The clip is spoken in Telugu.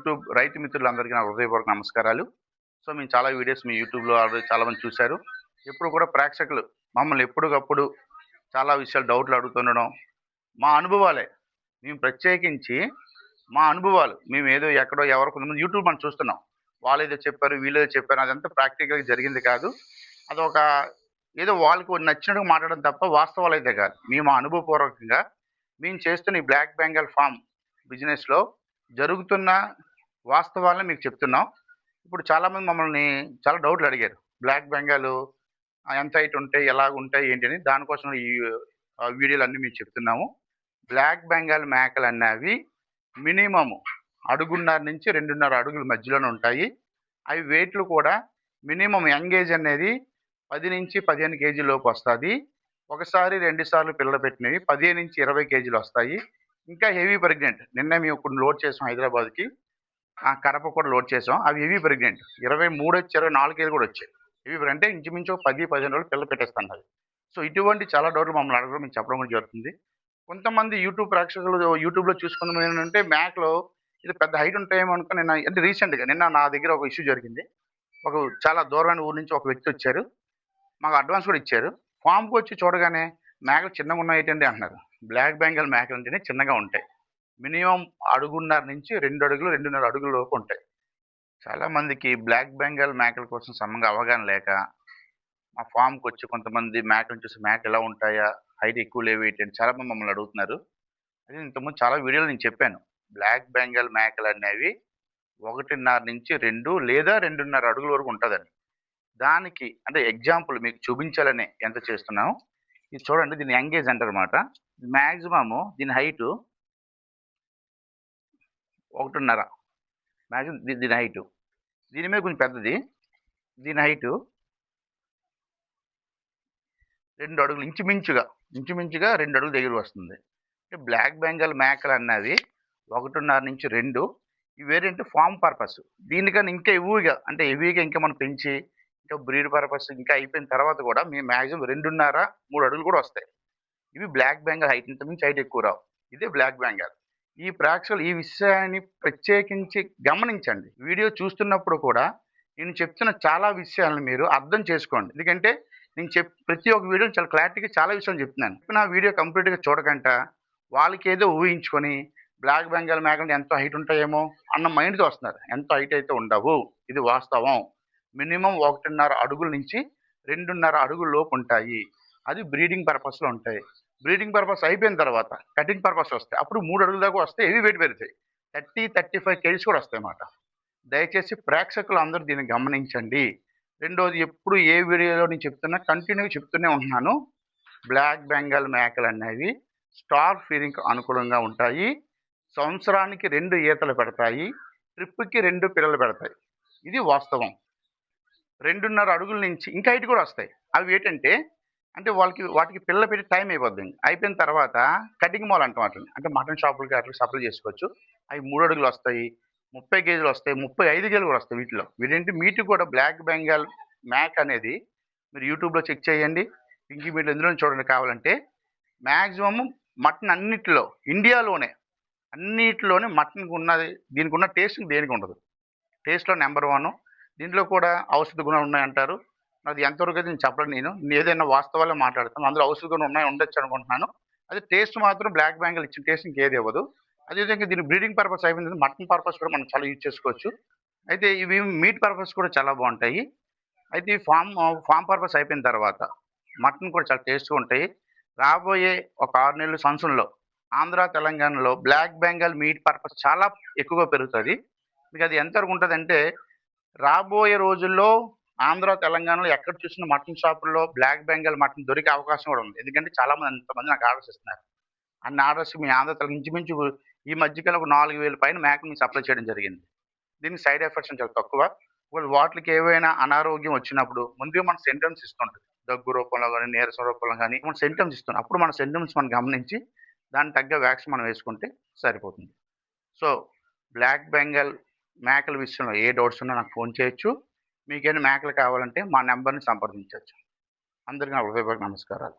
యూట్యూబ్ రైతు మిత్రులందరికీ నా హృదయపూర్వక నమస్కారాలు. సో మేము చాలా వీడియోస్ మీ యూట్యూబ్‌లో ఆల్రెడీ చాలామంది చూశారు. ఎప్పుడు కూడా ప్రేక్షకులు మమ్మల్ని ఎప్పటికప్పుడు చాలా విషయాలు డౌట్లు అడుగుతుండడం, మా అనుభవాలే. మేము ప్రత్యేకించి మా అనుభవాలు మేమేదో ఎక్కడో ఎవరో కొంతమంది యూట్యూబ్ మనం చూస్తున్నాం. వాళ్ళేదో చెప్పారు, వీళ్ళేదో చెప్పారు అదంతా ప్రాక్టికల్‌గా జరిగింది కాదు. అదొక ఏదో వాళ్ళకి నచ్చినట్టుగా మాట్లాడడం తప్ప వాస్తవాలైతే కాదు. మేము అనుభవపూర్వకంగా మేము చేస్తున్న ఈ బ్లాక్ బెంగాల్ ఫార్మ్ బిజినెస్‌లో జరుగుతున్న వాస్తవాలను మీకు చెప్తున్నాం. ఇప్పుడు చాలామంది మమ్మల్ని చాలా డౌట్లు అడిగారు. బ్లాక్ బెంగాల్ ఎంత హైట్ ఉంటాయి? ఎలాగుంటాయి? ఏంటి అని. దానికోసం ఈ వీడియోలన్నీ మీకు చెప్తున్నాము. బ్లాక్ బెంగాల్ మేకలన్నవి మినిమమ్ అడుగున్నర నుంచి 2.5 అడుగుల మధ్యలోనే ఉంటాయి. అవి వెయిట్లు కూడా మినిమమ్ యంగ్ ఏజ్ అనేది 10-15 కేజీల లోపు వస్తది. ఒకసారి, 2 సార్లు పిల్లలు పెట్టినవి 15-20 కేజీలు వస్తాయి. ఇంకా హెవీ ప్రెగ్నెంట్. నిన్న మేము కొన్ని లోడ్ చేసాం హైదరాబాద్‌కి. కడప కూడా లోడ్ చేసాం. అవి హెవీ ప్రెగ్నెంట్. 23 వచ్చి 24 కేజీలు కూడా వచ్చాయి. హెవీ అంటే ఇంచుమించు 10-15 రోజులు పిల్లలు పెట్టేస్తాయి. సో ఇటువంటి చాలా డౌట్లు మమ్మల్ని అడగడం మీకు చెప్పడం కూడా జరుగుతుంది. కొంతమంది యూట్యూబ్ ప్రేక్షకులు యూట్యూబ్‌లో చూసుకుందాం ఏంటంటే మేకలు ఇది పెద్ద హైట్ ఉంటాయేమో అనుకుని నిన్న అంటే రీసెంట్‌గా నిన్న నా దగ్గర ఒక ఇష్యూ జరిగింది. ఒక చాలా దూరమైన ఊరు నుంచి ఒక వ్యక్తి వచ్చారు. మాకు అడ్వాన్స్ కూడా ఇచ్చారు. ఫామ్‌కి వచ్చి చూడగానే మేకలు చిన్నగా ఉన్నాయి ఏంటండి అంటున్నారు. బ్లాక్ బెంగాల్ మేకలు అంటేనే చిన్నగా ఉంటాయి. మినిమమ్ అడుగున్నర నుంచి 2 అడుగులు, 2.5 అడుగుల లోపు ఉంటాయి. చాలా మందికి బ్లాక్ బెంగాల్ మేకల కోసం సమంగా అవగాహన లేక మా ఫామ్‌కి వచ్చి కొంతమంది మేకలను చూసి మేకలు ఎలా ఉంటాయా? హైట్ ఎక్కువ లేవు ఏంటి అని చాలా మంది మమ్మల్ని అడుగుతున్నారు. అదే ఇంతకుముందు చాలా వీడియోలో నేను చెప్పాను. బ్లాక్ బెంగాల్ మేకలు అనేవి 1.5 నుంచి 2 లేదా 2.5 అడుగుల వరకు ఉంటదని. దానికి అంటే ఎగ్జాంపుల్ మీకు చూపించాలనే ఎంత చేస్తున్నాం. ఇది చూడండి దీన్ని యంగ్ ఏజ్ అంటారన్నమాట. మాక్సిమమ్ దీని హైటు 1.5 మాక్సిమం దీని హైటు. దీని మీద కొంచెం పెద్దది. దీని హైటు 2 అడుగులు ఇంచుమించుగా 2 అడుగుల దగ్గర వస్తుంది. అంటే బ్లాక్ బెంగాల్ మేకలు అన్నవి 1.5 నుంచి 2 ఇవేంటంటే ఫార్మ్ పర్పస్. దీనికన్నా ఇంకా హెవీగా ఇంకా మనం పెంచి ఇంకా బ్రీడ్ పర్పస్ ఇంకా అయిపోయిన తర్వాత కూడా మేము మాక్సిమం 2.5, 3 అడుగులు కూడా వస్తాయి. ఇవి బ్లాక్ బెంగాల్ హైట్. ఇంతకుమించి హైట్ ఎక్కువ రావు. ఇదే బ్లాక్ బెంగాల్. ఈ ప్రేక్షకులు ఈ విషయాన్ని ప్రత్యేకించి గమనించండి. వీడియో చూస్తున్నప్పుడు కూడా నేను చెప్తున్న చాలా విషయాలను మీరు అర్థం చేసుకోండి. ఎందుకంటే నేను ప్రతి ఒక్క వీడియో చాలా క్లారిటీగా చాలా విషయాలు చెప్తున్నాను. నా వీడియో కంప్లీట్‌గా చూడకంట వాళ్ళకేదో ఊహించుకొని బ్లాక్ బెంగాల్ మేకలు ఎంతో హైట్ ఉంటాయేమో అన్న మైండ్‌తో వస్తున్నారు. ఎంతో హైట్ అయితే ఉండవు. ఇది వాస్తవం. మినిమమ్ 1.5 అడుగుల నుంచి 2.5 అడుగుల లోపు ఉంటాయి. అది బ్రీడింగ్ పర్పస్‌లో ఉంటాయి. బ్రీడింగ్ పర్పస్ అయిపోయిన తర్వాత కటింగ్ పర్పస్ వస్తాయి. అప్పుడు 3 అడుగుల దాకా వస్తాయి. హెవీ వెయిట్ పెరుగుతాయి. 35 కేజీస్ కూడా వస్తాయన్నమాట. దయచేసి ప్రేక్షకులు అందరూ దీన్ని గమనించండి. రెండోది ఎప్పుడు ఏ వీడియోలో నేను చెప్తున్నా కంటిన్యూగా చెప్తూనే ఉంటున్నాను. బ్లాక్ బెంగాల్ మేకలు అనేవి స్టార్ ఫీడింగ్‌కి అనుకూలంగా ఉంటాయి. సంవత్సరానికి 2 ఈతలు పెడతాయి. ట్రిప్‌కి 2 పిల్లలు పెడతాయి. ఇది వాస్తవం. 2.5 అడుగుల నుంచి ఇంకా హైట్ కూడా వస్తాయి. అవి ఏంటంటే అంటే వాటికి పిల్లలు పెట్టి టైం అయిపోద్ది. అయిపోయిన తర్వాత కటింగ్ మాల్ అంటాం వాటిని. అంటే మటన్ షాపులకి అట్లా సప్లై చేసుకోవచ్చు. అవి 3 అడుగులు వస్తాయి. 30 కేజీలు వస్తాయి. 35 కేజీలు కూడా వస్తాయి వీటిలో. వీటేంటి మీట్ కూడా బ్లాక్ బెంగాల్ మేక్ అనేది మీరు యూట్యూబ్‌లో చెక్ చేయండి. పింకీ మీట్‌లో ఎందులోనే చూడండి కావాలంటే. మాక్సిమం మటన్ ఇండియాలోనే అన్నిటిలోనే మటన్‌కి ఉన్నది దీనికి ఉన్న టేస్ట్ దేనికి ఉండదు. టేస్ట్‌లో నంబర్ 1. దీంట్లో కూడా ఔషధ గుణాలు ఉన్నాయంటారు. అది ఎంతవరకు అయితే నేను చెప్పలేను నేను. ఏదైనా వాస్తవాలే మాట్లాడతాను. అందులో ఔషధ గుణం ఉండొచ్చు అనుకుంటున్నాను. అది టేస్ట్ మాత్రం బ్లాక్ బెంగాల్ ఇచ్చిన టేస్ట్ ఇంకేది ఇవ్వదు. అదేవిధంగా దీని బ్రీడింగ్ పర్పస్ అయిపోయింది. మటన్ పర్పస్ కూడా మనం చాలా యూజ్ చేసుకోవచ్చు. అయితే ఇవి మీట్ పర్పస్ కూడా చాలా బాగుంటాయి. అయితే ఈ ఫార్మ్ పర్పస్ అయిపోయిన తర్వాత మటన్ కూడా చాలా టేస్ట్‌గా ఉంటాయి. రాబోయే ఒక 6 నెలల సంవత్సరంలో ఆంధ్ర, తెలంగాణలో బ్లాక్ బెంగాల్ మీట్ పర్పస్ చాలా ఎక్కువగా పెరుగుతది. మీకు అది ఎంతవరకు ఉంటదంటే రాబోయే రోజుల్లో ఆంధ్ర, తెలంగాణలో ఎక్కడ చూసినా మటన్ షాపుల్లో బ్లాక్ బెంగాల్ మటన్ దొరికే అవకాశం కూడా ఉంది. ఎందుకంటే అంతమంది నాకు ఆర్డర్స్ ఇస్తున్నారు. అన్ని ఆర్డర్స్ మీ ఆంధ్ర ఇంచుమించు ఈ మధ్య కాలంలో ఒక 4,000 పైన మేకలు మీకు సప్లై చేయడం జరిగింది. దీనికి సైడ్ ఎఫెక్ట్స్ చాలా తక్కువ. వాటికి ఏవైనా అనారోగ్యం వచ్చినప్పుడు ముందుగా మన సింప్టమ్స్ ఇస్తుంటది. దగ్గు రూపంలో గానీ, నీరసం రూపంలో గానీ మన సింప్టమ్స్ ఇస్తున్నాం. అప్పుడు మన సింప్టమ్స్ మనం గమనించి దానికి తగ్గ వ్యాక్సిన్ మనం వేసుకుంటే సరిపోతుంది. సో బ్లాక్ బెంగాల్ మేకల విషయంలో ఏ డౌట్స్ ఉన్నా నాకు ఫోన్ చేయొచ్చు. మీకేమైనా మేకలు కావాలంటే మా నెంబర్‌ని సంప్రదించొచ్చు. అందరికీ నా హృదయపూర్వక నమస్కారాలు.